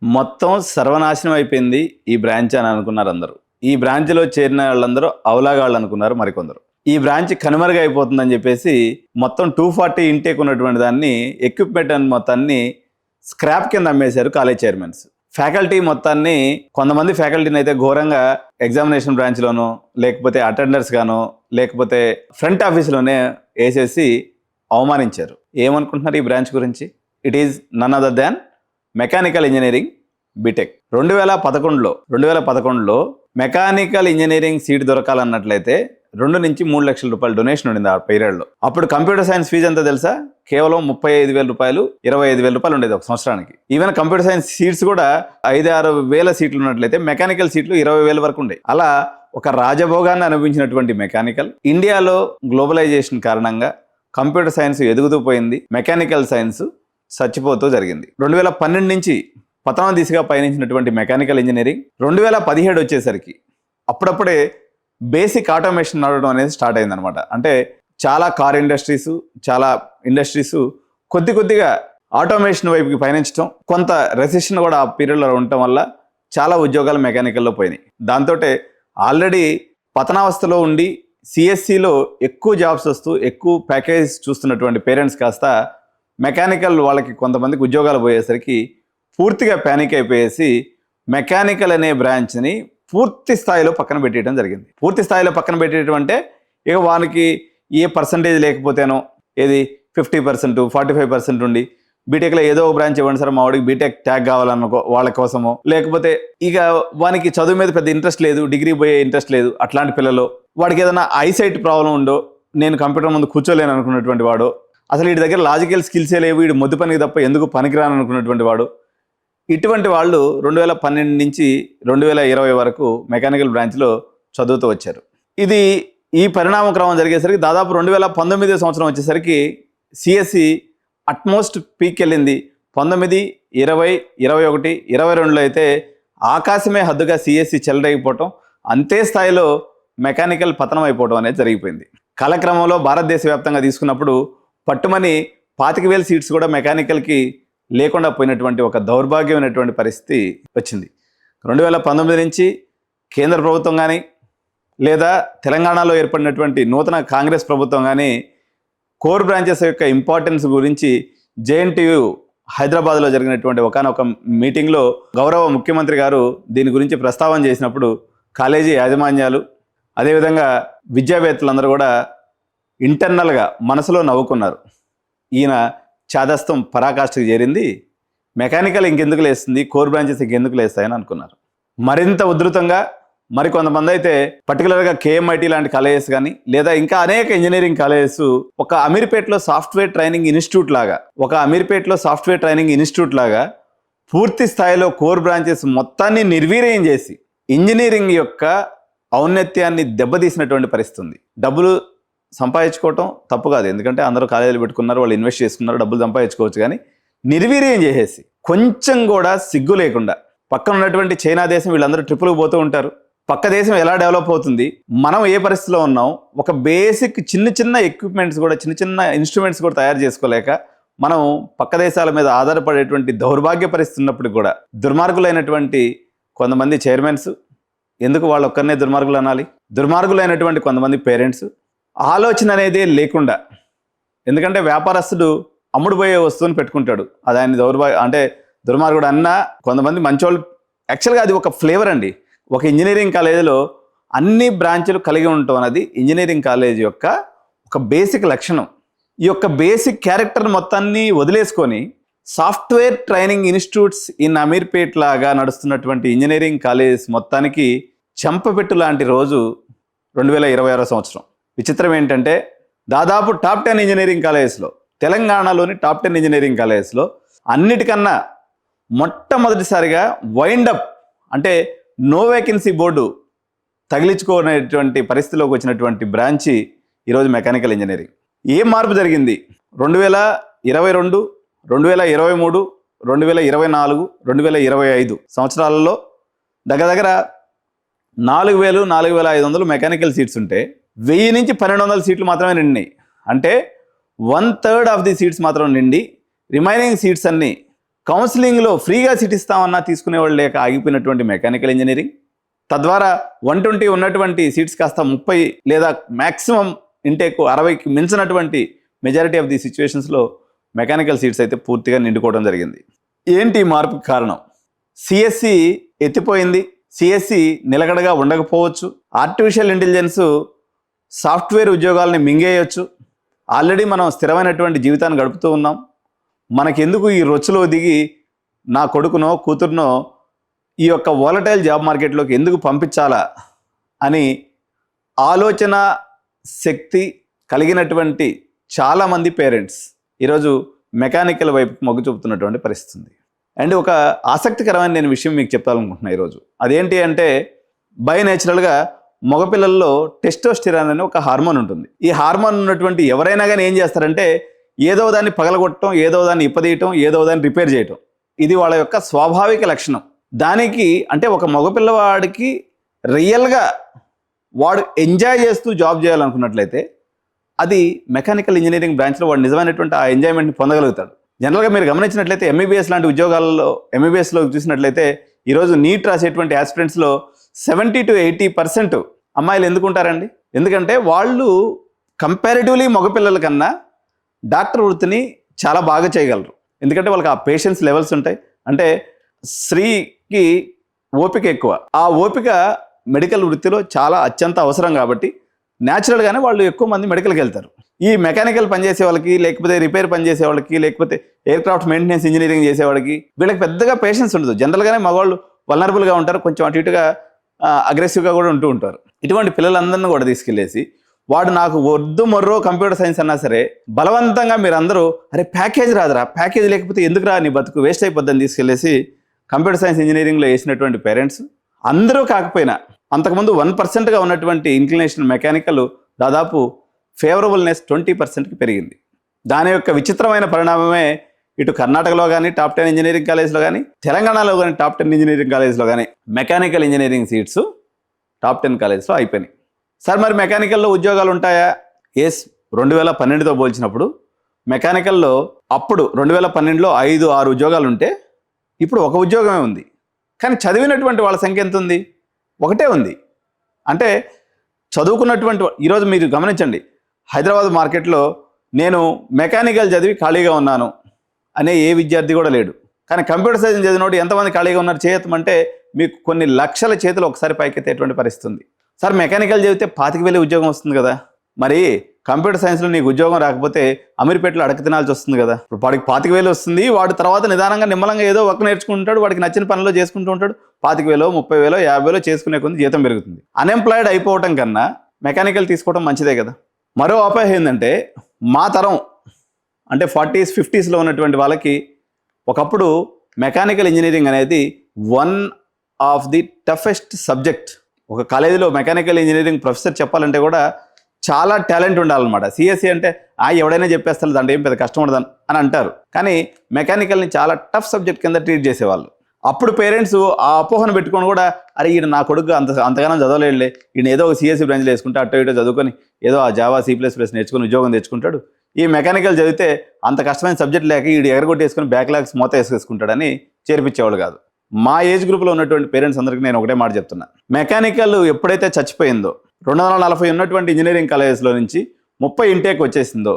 మొత్తం సర్వనాశనం అయిపోయింది ఈ బ్రాంచ్ అని అనుకున్నారు అందరూ. ఈ బ్రాంచ్లో చేరిన వాళ్ళందరూ అవలాగాళ్ళు అనుకున్నారు మరికొందరు. ఈ బ్రాంచ్ కనుమరుగైపోతుందని చెప్పేసి మొత్తం 240 ఇంటేక్ ఉన్నటువంటి దాన్ని ఎక్విప్మెంట్ అని మొత్తాన్ని స్క్రాప్ కింద అమ్మేశారు కాలేజ్ చైర్మన్స్. ఫ్యాకల్టీ మొత్తాన్ని కొంతమంది ఫ్యాకల్టీని అయితే ఘోరంగా ఎగ్జామినేషన్ బ్రాంచ్లోనో లేకపోతే అటెండర్స్ గానో లేకపోతే ఫ్రంట్ ఆఫీస్లోనే వేసేసి అవమానించారు. ఏమనుకుంటున్నారు ఈ బ్రాంచ్ గురించి? It is none other than mechanical engineering B Tech. 2011లో మెకానికల్ ఇంజనీరింగ్ సీట్ దొరకాలన్నట్లయితే 2 నుంచి 3 లక్షల రూపాయలు డొనేషన్ ఉండింది ఆ పీరియడ్లో. అప్పుడు కంప్యూటర్ సైన్స్ ఫీజు ఎంత తెలుసా? కేవలం 35,000 రూపాయలు, 25,000 రూపాయలు ఉండేది ఒక సంవత్సరానికి. ఈవెన్ కంప్యూటర్ సైన్స్ సీట్స్ కూడా 5-6 వేల సీట్లు ఉన్నట్లయితే మెకానికల్ సీట్లు 20,000 వరకు ఉండే. అలా ఒక రాజభోగాన్ని అనుభవించినటువంటి మెకానికల్ ఇండియాలో గ్లోబలైజేషన్ కారణంగా కంప్యూటర్ సైన్స్ ఎదుగుతూ పోయింది, మెకానికల్ సైన్స్ చచ్చిపోతూ జరిగింది. 2012 నుంచి పతనం దిశగా పయనించినటువంటి మెకానికల్ ఇంజనీరింగ్ 2017 వచ్చేసరికి అప్పుడప్పుడే బేసిక్ ఆటోమేషన్ నడవడం అనేది స్టార్ట్ అయిందనమాట. అంటే చాలా కార్ ఇండస్ట్రీస్, చాలా ఇండస్ట్రీస్ కొద్దిగా ఆటోమేషన్ వైపుకి పయనించడం, కొంత రెసిషన్ కూడా ఆ పీరియడ్లో ఉండటం వల్ల చాలా ఉద్యోగాలు మెకానికల్లో పోయినాయి. దాంతో ఆల్రెడీ పతనావస్థలో ఉండి సిఎస్సిలో ఎక్కువ జాబ్స్ వస్తూ ఎక్కువ ప్యాకేజ్ చూస్తున్నటువంటి పేరెంట్స్ కాస్త మెకానికల్ వాళ్ళకి కొంతమందికి ఉద్యోగాలు పోయేసరికి పూర్తిగా ప్యానిక్ అయిపోయేసి మెకానికల్ అనే బ్రాంచ్ని పూర్తి స్థాయిలో పక్కన పెట్టేయడం జరిగింది. పూర్తి స్థాయిలో పక్కన పెట్టేయడం అంటే ఇక వానికి ఏ పర్సంటేజ్ లేకపోతేనో, ఏది 50%, 45% ఉండి బీటెక్లో ఏదో ఒక బ్రాంచ్ ఇవ్వండి సార్, మా వాడికి బీటెక్ ట్యాగ్ కావాలన్న వాళ్ళ కోసమో, లేకపోతే ఇక వానికి చదువు మీద పెద్ద ఇంట్రెస్ట్ లేదు, డిగ్రీ పోయే ఇంట్రెస్ట్ లేదు, అట్లాంటి పిల్లలు, వాడికి ఏదైనా ఐసైట్ ప్రాబ్లం ఉండో, నేను కంప్యూటర్ ముందు కూర్చోలేను అనుకున్నటువంటి వాడు, అసలు వీడి దగ్గర లాజికల్ స్కిల్సే లేవు, వీడు మొద్దు పనికి తప్ప ఎందుకు పనికిరాను అనుకున్నటువంటి వాడు, ఇటువంటి వాళ్ళు 2012 నుంచి 2020 వరకు మెకానికల్ బ్రాంచ్లో చదువుతూ వచ్చారు. ఇది ఈ పరిణామ క్రమం జరిగేసరికి దాదాపు 2019 సంవత్సరం వచ్చేసరికి సిఎస్సి అట్మోస్ట్ పీక్ వెళ్ళింది. 19, 20, 21, 22లో అయితే ఆకాశమే హద్దుగా సిఎస్సి చెలరైపోవటం, అంతే స్థాయిలో మెకానికల్ పతనం అయిపోవడం అనేది జరిగిపోయింది. కాలక్రమంలో భారతదేశ వ్యాప్తంగా తీసుకున్నప్పుడు పట్టుమని 25,000 సీట్స్ కూడా మెకానికల్కి లేకుండా పోయినటువంటి ఒక దౌర్భాగ్యమైనటువంటి పరిస్థితి వచ్చింది. 2019 నుంచి కేంద్ర ప్రభుత్వం కానీ లేదా తెలంగాణలో ఏర్పడినటువంటి నూతన కాంగ్రెస్ ప్రభుత్వం కానీ కోర్ బ్రాంచెస్ యొక్క ఇంపార్టెన్స్ గురించి జేఎన్టీయూ హైదరాబాద్లో జరిగినటువంటి ఒకనొక మీటింగ్లో గౌరవ ముఖ్యమంత్రి గారు దీని గురించి ప్రస్తావన చేసినప్పుడు కాలేజీ యాజమాన్యాలు అదేవిధంగా విద్యావేత్తలందరూ కూడా ఇంటర్నల్గా మనసులో నవ్వుకున్నారు. ఈయన చాదస్తం పరాకాష్ఠకి చేరింది, మెకానికల్ ఇంకెందుకు లేస్తుంది, కోర్ బ్రాంచెస్ ఇంకెందుకు లేస్తాయని అనుకున్నారు. మరింత ఉధృతంగా మరికొంతమంది అయితే పర్టికులర్గా కేఎంఐటి లాంటి కాలేజెస్ కానీ లేదా ఇంకా అనేక ఇంజనీరింగ్ కాలేజెస్ ఒక అమీర్పేట్లో సాఫ్ట్వేర్ ట్రైనింగ్ ఇన్స్టిట్యూట్ లాగా పూర్తి స్థాయిలో కోర్ బ్రాంచెస్ మొత్తాన్ని నిర్వీర్యం చేసి ఇంజనీరింగ్ యొక్క ఔన్నత్యాన్ని దెబ్బతీసినటువంటి పరిస్థితి ఉంది. డబ్బులు సంపాదించుకోవటం తప్పు కాదు, ఎందుకంటే అందరూ కాలేజీలు పెట్టుకున్నారు, వాళ్ళు ఇన్వెస్ట్ చేసుకున్నారు, డబ్బులు సంపాదించుకోవచ్చు. కానీ నిర్వీర్యం చేసేసి కొంచెం కూడా సిగ్గు లేకుండా పక్కన ఉన్నటువంటి చైనా దేశం వీళ్ళందరూ ట్రిప్పులకు పోతూ ఉంటారు, పక్క దేశం ఎలా డెవలప్ అవుతుంది, మనం ఏ పరిస్థితిలో ఉన్నాం, ఒక బేసిక్ చిన్న ఎక్విప్మెంట్స్ కూడా చిన్న ఇన్స్ట్రుమెంట్స్ కూడా తయారు చేసుకోలేక మనం పక్క దేశాల మీద ఆధారపడేటువంటి దౌర్భాగ్య పరిస్థితి ఉన్నప్పుడు కూడా దుర్మార్గులైనటువంటి కొంతమంది చైర్మన్స్, ఎందుకు వాళ్ళు ఒక్కరినే దుర్మార్గులు అనాలి, దుర్మార్గులైనటువంటి కొంతమంది పేరెంట్స్ ఆలోచన అనేది లేకుండా, ఎందుకంటే వ్యాపారస్తుడు అమ్ముడు పోయే వస్తువుని పెట్టుకుంటాడు, అది ఆయన దుర్మార్గుడు అన్నా కొంతమంది మంచోళ్ళు. యాక్చువల్గా అది ఒక ఫ్లేవర్ అండి. ఒక ఇంజనీరింగ్ కాలేజీలో అన్ని బ్రాంచ్లు కలిగి ఉండటం అనేది ఇంజనీరింగ్ కాలేజ్ యొక్క ఒక బేసిక్ లక్షణం. ఈ యొక్క బేసిక్ క్యారెక్టర్ మొత్తాన్ని వదిలేసుకొని software training institutes in Ameerpet లాగా నడుస్తున్నటువంటి ఇంజనీరింగ్ కాలేజెస్ మొత్తానికి చెంపపెట్టు లాంటి రోజు 2026 సంవత్సరం. విచిత్రం ఏంటంటే దాదాపు టాప్ 10 ఇంజనీరింగ్ కాలేజెస్లో, తెలంగాణలోని టాప్ 10 ఇంజనీరింగ్ కాలేజెస్లో అన్నిటికన్నా మొట్టమొదటిసారిగా వైండప్ అంటే నో వేకెన్సీ బోర్డు తగిలించుకునేటువంటి పరిస్థితిలోకి వచ్చినటువంటి బ్రాంచి ఈరోజు మెకానికల్ ఇంజనీరింగ్. ఏం మార్పు జరిగింది? 2022, 2023, 2024, 2025 సంవత్సరాలలో దగ్గర 4,000, 4,500 మెకానికల్ సీట్స్ ఉంటే 1000 నుంచి 1,200 సీట్లు మాత్రమే నిండినాయి. అంటే 1/3 ఆఫ్ ది సీట్స్ మాత్రం నిండి రిమైనింగ్ సీట్స్ అన్నీ కౌన్సిలింగ్లో ఫ్రీగా సీట్ ఇస్తామన్నా తీసుకునేవాళ్ళు లేక ఆగిపోయినటువంటి మెకానికల్ ఇంజనీరింగ్, తద్వారా 120 ఉన్నటువంటి సీట్స్ కాస్త 30 లేదా మ్యాక్సిమం ఇంటేక్ 60కి మించినటువంటి మెజారిటీ ఆఫ్ ది సిచ్యువేషన్స్లో మెకానికల్ సీట్స్ అయితే పూర్తిగా నిండుకోవడం జరిగింది. ఏంటి ఈ మార్పుకి కారణం? సిఎస్సి ఎత్తిపోయింది, సిఎస్సి నిలకడగా ఉండకపోవచ్చు, ఆర్టిఫిషియల్ ఇంటెలిజెన్స్ సాఫ్ట్వేర్ ఉద్యోగాలని మింగేయచ్చు, ఆల్రెడీ మనం స్థిరమైనటువంటి జీవితాన్ని గడుపుతూ ఉన్నాం, మనకెందుకు ఈ రొచ్చులో దిగి నా కొడుకునో కూతురునో ఈ యొక్క వాలటైల్ జాబ్ మార్కెట్లోకి ఎందుకు పంపించాలా అని ఆలోచన శక్తి కలిగినటువంటి చాలామంది పేరెంట్స్ ఈరోజు మెకానికల్ వైపు మొగ్గు చూపుతున్నటువంటి పరిస్థితి ఉంది. అండ్ ఒక ఆసక్తికరమైన నేను విషయం మీకు చెప్పాలనుకుంటున్నాను ఈరోజు. అదేంటి అంటే, బై నేచురల్గా మగపిల్లల్లో టెస్టోస్టిరాన్ అనే ఒక హార్మోన్ ఉంటుంది. ఈ హార్మోన్ ఉన్నటువంటి ఎవరైనా కానీ ఏం చేస్తారంటే ఏదో దాన్ని పగలగొట్టడం, ఏదో దాన్ని ఇప్పదీయటం, ఏదో దాన్ని రిపేర్ చేయటం, ఇది వాళ్ళ యొక్క స్వాభావిక లక్షణం. దానికి అంటే ఒక మగపిల్లవాడికి రియల్గా వాడు ఎంజాయ్ చేస్తూ జాబ్ చేయాలనుకున్నట్లయితే అది మెకానికల్ ఇంజనీరింగ్ బ్రాంచ్లో వాడు నిజమైనటువంటి ఆ ఎంజాయ్మెంట్ని పొందగలుగుతాడు. జనరల్గా మీరు గమనించినట్లయితే ఎంబీబీఎస్ లాంటి ఉద్యోగాల్లో ఎంబీబీఎస్లో చూసినట్లయితే ఈరోజు నీట్ రాసేటువంటి ఆస్పిరెంట్స్లో 70 to 80% అమ్మాయిలు ఎందుకు ఉంటారండి? ఎందుకంటే వాళ్ళు కంపారిటివ్లీ మగపిల్లల కన్నా డాక్టర్ వృత్తిని చాలా బాగా చేయగలరు. ఎందుకంటే వాళ్ళకి ఆ పేషెన్స్ లెవెల్స్ ఉంటాయి. అంటే స్త్రీకి ఓపిక ఎక్కువ, ఆ ఓపిక మెడికల్ వృత్తిలో చాలా అత్యంత అవసరం కాబట్టి న్యాచురల్గానే వాళ్ళు ఎక్కువ మంది మెడికల్కి వెళ్తారు. ఈ మెకానికల్ పనిచేసే వాళ్ళకి, లేకపోతే రిపేర్ పనిచేసే వాళ్ళకి, లేకపోతే ఎయిర్క్రాఫ్ట్ మెయింటెనెన్స్ ఇంజనీరింగ్ చేసేవాడికి వీళ్ళకి పెద్దగా పేషెన్స్ ఉండదు. జనరల్గానే మగవాళ్ళు వల్నరబుల్గా ఉంటారు, కొంచెం అటు ఇటుగా అగ్రెసివ్గా కూడా ఉంటూ ఉంటారు. ఇటువంటి పిల్లలందరినీ కూడా తీసుకెళ్ళేసి వాడు నాకు వద్దు మొర్రో కంప్యూటర్ సైన్స్ అన్నా సరే బలవంతంగా మీరు అందరూ అరే ప్యాకేజ్ రాదురా, ప్యాకేజ్ లేకపోతే ఎందుకు రా, నీ బతుకు వేస్ట్ అయిపోద్దని తీసుకెళ్ళేసి కంప్యూటర్ సైన్స్ ఇంజనీరింగ్లో వేసినటువంటి పేరెంట్స్ అందరూ కాకపోయినా అంతకుముందు 1%గా ఉన్నటువంటి ఇంక్లినేషన్ మెకానికల్ దాదాపు ఫేవరబుల్నెస్ 20%కి పెరిగింది. దాని యొక్క విచిత్రమైన పరిణామమే ఇటు కర్ణాటకలో కానీ టాప్ 10 ఇంజనీరింగ్ కాలేజ్లో కానీ, తెలంగాణలో కానీ టాప్ 10 ఇంజనీరింగ్ కాలేజ్లో కానీ మెకానికల్ ఇంజనీరింగ్ సీట్స్ టాప్ 10 కాలేజ్లో అయిపోయినాయి. సార్ మరి మెకానికల్లో ఉద్యోగాలు ఉంటాయా? ఎస్, 2012తో పోల్చినప్పుడు మెకానికల్లో అప్పుడు 2012లో 5-6 ఉద్యోగాలు ఉంటే ఇప్పుడు ఒక ఉద్యోగమే ఉంది. కానీ చదివినటువంటి వాళ్ళ సంఖ్య ఎంత ఉంది? ఒకటే ఉంది. అంటే చదువుకున్నటువంటి ఈరోజు మీరు గమనించండి, హైదరాబాద్ మార్కెట్లో నేను మెకానికల్ చదివి ఖాళీగా ఉన్నాను అనే ఏ విద్యార్థి కూడా లేడు. కానీ కంప్యూటర్ సైన్స్ చదివినోడు ఎంతమంది ఖాళీగా ఉన్నారు చేయమంటే మీకు కొన్ని లక్షల చేతులు ఒకసారి పైకెత్తేటువంటి పరిస్థితి ఉంది. సార్ మెకానికల్ చదివితే 25,000 ఉద్యోగం వస్తుంది కదా, మరి కంప్యూటర్ సైన్స్లో నీకు ఉద్యోగం రాకపోతే అమీర్పేటలో అడక తినాల్సి వస్తుంది కదా. ఇప్పుడు వాడికి 25,000 వస్తుంది, వాడు తర్వాత నిదానంగా నిమ్మలంగా ఏదో వర్క్ నేర్చుకుంటాడు, వాడికి నచ్చిన పనిలో చేసుకుంటూ ఉంటాడు. 25,000, 30,000, 50,000 చేసుకునే కొంది జీతం పెరుగుతుంది. అన్ఎంప్లాయిడ్ అయిపోవటం కన్నా మెకానికల్ తీసుకోవడం మంచిదే కదా. మరో అపాయం ఏంటంటే మా తరం అంటే 40s, 50sలో ఉన్నటువంటి వాళ్ళకి ఒకప్పుడు మెకానికల్ ఇంజనీరింగ్ అనేది one of the toughest subject. ఒక కాలేజీలో మెకానికల్ ఇంజనీరింగ్ ప్రొఫెసర్ చెప్పాలంటే కూడా చాలా టాలెంట్ ఉండాలన్నమాట. సిఎస్సి అంటే ఎవడైనా చెప్పేస్తారు, దాంట్లో ఏం పెద్ద కష్టం ఉండదని అని అంటారు. కానీ మెకానికల్ని చాలా టఫ్ సబ్జెక్ట్ కింద ట్రీట్ చేసేవాళ్ళు. అప్పుడు పేరెంట్స్ ఆ అపోహను పెట్టుకొని కూడా అరే ఈయన నా కొడుకు అంతగానో చదవలేడులే, ఈయన ఏదో ఒక సిఎస్సి బ్రాంచ్లో వేసుకుంటే అటో ఇటో చదువుకొని ఏదో ఆ జావా C++ నేర్చుకుని ఉద్యోగం తెచ్చుకుంటాడు, ఈ మెకానికల్ చదివితే అంత కష్టమైన సబ్జెక్ట్ లేక ఈడు ఎగరగొట్టేసుకుని బ్యాక్లాగ్స్ మొత్త వేసుకుంటాడని చేర్పించేవాళ్ళు కాదు. మా ఏజ్ గ్రూప్లో ఉన్నటువంటి పేరెంట్స్ అందరికీ నేను ఒకటే మాట చెప్తున్నా, మెకానికల్ ఎప్పుడైతే చచ్చిపోయిందో 240 ఉన్నటువంటి ఇంజనీరింగ్ కాలేజెస్లో నుంచి 30 ఇంటేక్ వచ్చేసిందో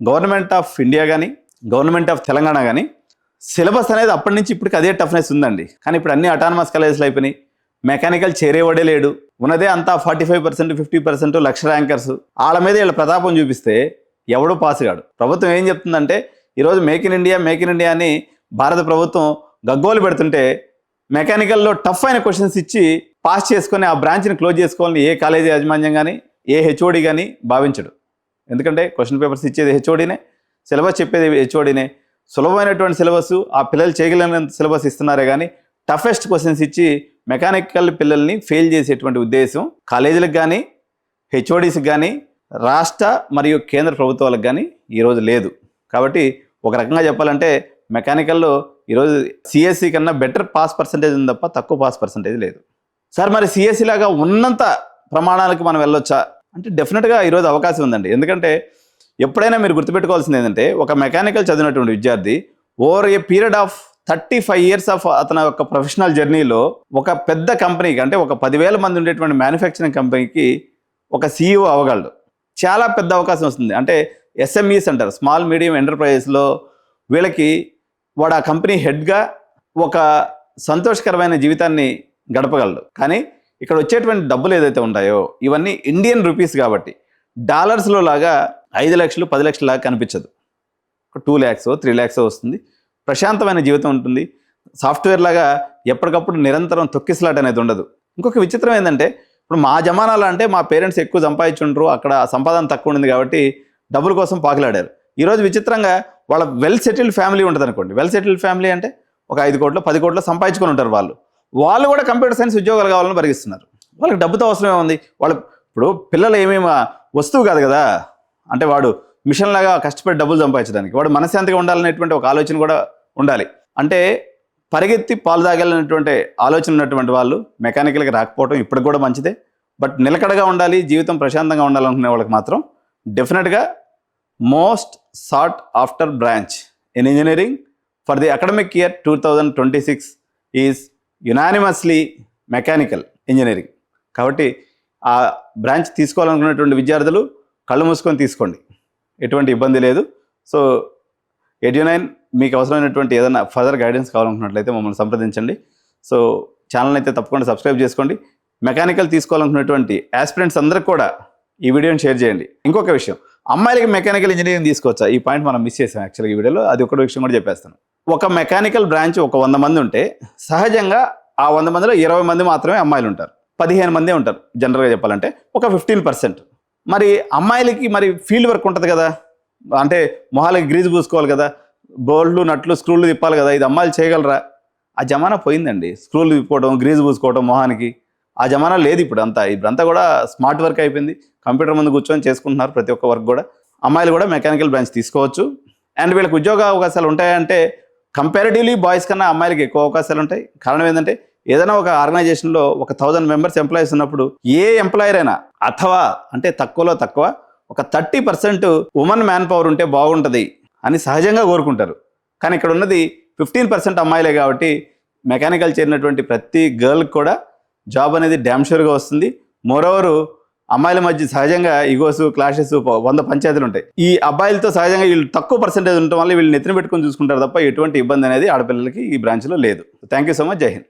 గవర్నమెంట్ ఆఫ్ ఇండియా కానీ గవర్నమెంట్ ఆఫ్ తెలంగాణ కానీ సిలబస్ అనేది అప్పటి నుంచి ఇప్పటికి అదే టఫ్నెస్ ఉందండి. కానీ ఇప్పుడు అన్ని అటానమస్ కాలేజెస్లో అయిపోయినాయి, మెకానికల్ చేరేవాడే లేడు, ఉన్నదే అంతా 45%, 50%, లక్ష ర్యాంకర్స్. వాళ్ళ మీద వీళ్ళ ప్రతాపం చూపిస్తే ఎవడో పాస్ కాడు. ప్రభుత్వం ఏం చెప్తుందంటే ఈరోజు మేక్ ఇన్ ఇండియా అని భారత ప్రభుత్వం గగ్గోలు పెడుతుంటే మెకానికల్లో టఫ్ అయిన క్వశ్చన్స్ ఇచ్చి పాస్ చేసుకొని ఆ బ్రాంచ్ని క్లోజ్ చేసుకోవాలని ఏ కాలేజీ యాజమాన్యం కానీ ఏ హెచ్ఓడి కానీ భావించడు. ఎందుకంటే క్వశ్చన్ పేపర్స్ ఇచ్చేది హెచ్ఓడినే, సిలబస్ చెప్పేది హెచ్ఓడినే. సులభమైనటువంటి సిలబస్ ఆ పిల్లలు చేయగలిగినంత సిలబస్ ఇస్తున్నారే కానీ టఫెస్ట్ క్వశ్చన్స్ ఇచ్చి మెకానికల్ పిల్లల్ని ఫెయిల్ చేసేటువంటి ఉద్దేశం కాలేజీలకు కానీ హెచ్ఓడీస్కి కానీ రాష్ట్ర మరియు కేంద్ర ప్రభుత్వాలకు కానీ ఈరోజు లేదు. కాబట్టి ఒక రకంగా చెప్పాలంటే మెకానికల్లో ఈరోజు సిఎస్సి కన్నా బెటర్ పాస్ పర్సంటేజ్ ఉంది తప్ప తక్కువ పాస్ పర్సంటేజ్ లేదు. సార్ మరి సిఎస్సి లాగా ఉన్నంత ప్రమాణాలకు మనం వెళ్ళొచ్చా అంటే డెఫినెట్గా ఈరోజు అవకాశం ఉందండి. ఎందుకంటే ఎప్పుడైనా మీరు గుర్తుపెట్టుకోవాల్సింది ఏంటంటే ఒక మెకానికల్ చదివినటువంటి విద్యార్థి over a period of 35 years of అతని యొక్క ప్రొఫెషనల్ జర్నీలో ఒక పెద్ద కంపెనీకి, అంటే ఒక 10,000 మంది ఉండేటువంటి మ్యానుఫ్యాక్చరింగ్ కంపెనీకి ఒక CEO అవ్వగలడు. చాలా పెద్ద అవకాశం వస్తుంది. అంటే SMEs అంటారు, స్మాల్ మీడియం ఎంటర్ప్రైజెస్లో వీళ్ళకి వాడు ఆ కంపెనీ హెడ్గా ఒక సంతోషకరమైన జీవితాన్ని గడపగలడు. కానీ ఇక్కడ వచ్చేటువంటి డబ్బులు ఏదైతే ఉంటాయో ఇవన్నీ ఇండియన్ రూపీస్ కాబట్టి డాలర్స్లో లాగా 5 లక్షలు 10 లక్షల లాగా కనిపించదు. 2 lakhs 3 lakhs వస్తుంది. ప్రశాంతమైన జీవితం ఉంటుంది. సాఫ్ట్వేర్ లాగా ఎప్పటికప్పుడు నిరంతరం తొక్కిసలాట అనేది ఉండదు. ఇంకొక విచిత్రం ఏంటంటే, ఇప్పుడు మా జమానాలో అంటే మా పేరెంట్స్ ఎక్కువ సంపాదించుంటారు, అక్కడ సంపాదన తక్కువ ఉండింది కాబట్టి డబ్బుల కోసం పాకులాడారు. ఈరోజు విచిత్రంగా వాళ్ళ వెల్ సెటిల్డ్ ఫ్యామిలీ ఉంటుంది అనుకోండి. వెల్ సెటిల్డ్ ఫ్యామిలీ అంటే ఒక 5 కోట్లు 10 కోట్లు సంపాదించుకొని ఉంటారు. వాళ్ళు కూడా కంప్యూటర్ సైన్స్ ఉద్యోగాలు కావాలని పరిగిస్తున్నారు. వాళ్ళకి డబ్బుతో అవసరం ఏముంది? వాళ్ళు ఇప్పుడు పిల్లలు ఏమేమి వస్తువు కాదు కదా, అంటే వాడు మిషన్ లాగా కష్టపడి డబ్బులు సంపాదించడానికి వాడు మనశ్శాంతిగా ఉండాలనేటువంటి ఒక ఆలోచన కూడా ఉండాలి. అంటే పరిగెత్తి పాలు తాగాలనేటువంటి ఆలోచన ఉన్నటువంటి వాళ్ళు మెకానికల్కి రాకపోవడం ఇప్పటికి కూడా మంచిదే. బట్ నిలకడగా ఉండాలి, జీవితం ప్రశాంతంగా ఉండాలనుకునే వాళ్ళకి మాత్రం డెఫినెట్గా most sought after branch in engineering for the academic year 2026 is unanimously mechanical engineering. కాబట్టి ఆ బ్రాంచ్ తీసుకోవాలనుకున్నటువంటి విద్యార్థులు కళ్ళు మూసుకొని తీసుకోండి, ఎటువంటి ఇబ్బంది లేదు. సో ఎడ్యు9 మీకు అవసరమైనటువంటి ఏదైనా ఫర్దర్ గైడెన్స్ కావాలనుకున్నట్లయితే మమ్మల్ని సంప్రదించండి. సో ఛానల్ అయితే తప్పకుండా సబ్స్క్రైబ్ చేసుకోండి. మెకానికల్ తీసుకోవాలనుకున్నటువంటి ఆస్పిరెంట్స్ అందరికి కూడా ఈ వీడియోని షేర్ చేయండి. ఇంకొక విషయం, అమ్మాయిలకి మెకానికల్ ఇంజనీరింగ్ తీసుకోవచ్చా? ఈ పాయింట్ మనం మిస్ చేసాం యాక్చువల్గా ఈ వీడియోలో. అది ఒక విషయం కూడా చెప్పేస్తాను. ఒక మెకానికల్ బ్రాంచ్ ఒక 100 మంది ఉంటే సహజంగా ఆ 100 మందిలో 20 మంది మాత్రమే అమ్మాయిలు ఉంటారు, 15 మందే ఉంటారు జనరల్గా చెప్పాలంటే, ఒక 15%. మరి అమ్మాయిలకి మరి ఫీల్డ్ వర్క్ ఉంటుంది కదా, అంటే మొహాలకి గ్రీజ్ పూసుకోవాలి కదా, బోల్డ్లు నట్లు స్క్రూలు తిప్పాలి కదా, ఇది అమ్మాయిలు చేయగలరా? ఆ జమానా పోయిందండి. స్క్రూలు తిప్పుకోవడం, గ్రీజ్ పూసుకోవడం మొహానికి ఆ జమానా లేదు ఇప్పుడు. ఇప్పుడంతా కూడా స్మార్ట్ వర్క్ అయిపోయింది. కంప్యూటర్ ముందు కూర్చొని చేసుకుంటున్నారు ప్రతి ఒక్క వర్క్ కూడా. అమ్మాయిలు కూడా మెకానికల్ బ్రాంచ్ తీసుకోవచ్చు. అండ్ వీళ్ళకి ఉద్యోగ అవకాశాలు ఉంటాయంటే కంపారిటివ్లీ బాయ్స్ కన్నా అమ్మాయిలకి ఎక్కువ అవకాశాలు ఉంటాయి. కారణం ఏంటంటే, ఏదైనా ఒక ఆర్గనైజేషన్లో ఒక 1000 మెంబర్స్ ఎంప్లాయీస్ ఉన్నప్పుడు ఏ ఎంప్లాయర్ అయినా అథవా అంటే తక్కువలో తక్కువ ఒక 30% ఉమెన్ మ్యాన్ పవర్ ఉంటే బాగుంటుంది అని సహజంగా కోరుకుంటారు. కానీ ఇక్కడ ఉన్నది 15% అమ్మాయిలే కాబట్టి మెకానికల్ చేరినటువంటి ప్రతి గర్ల్కి కూడా జాబ్ అనేది డ్యామ్ షూర్గా వస్తుంది. మోరోవరు అమ్మాయిల మధ్య సహజంగా ఈగోస్, క్లాషెస్ 100 పంచాయతీలు ఉంటాయి. ఈ అబ్బాయిలతో సహజంగా వీళ్ళు తక్కువ పర్సెంటేజ్ ఉండటం వల్ల వీళ్ళు నెత్తిన పెట్టుకొని చూసుకుంటారు తప్ప ఎటువంటి ఇబ్బంది అనేది ఆడపిల్లలకి ఈ బ్రాంచ్లో లేదు. Thank you so much. జై హింద్.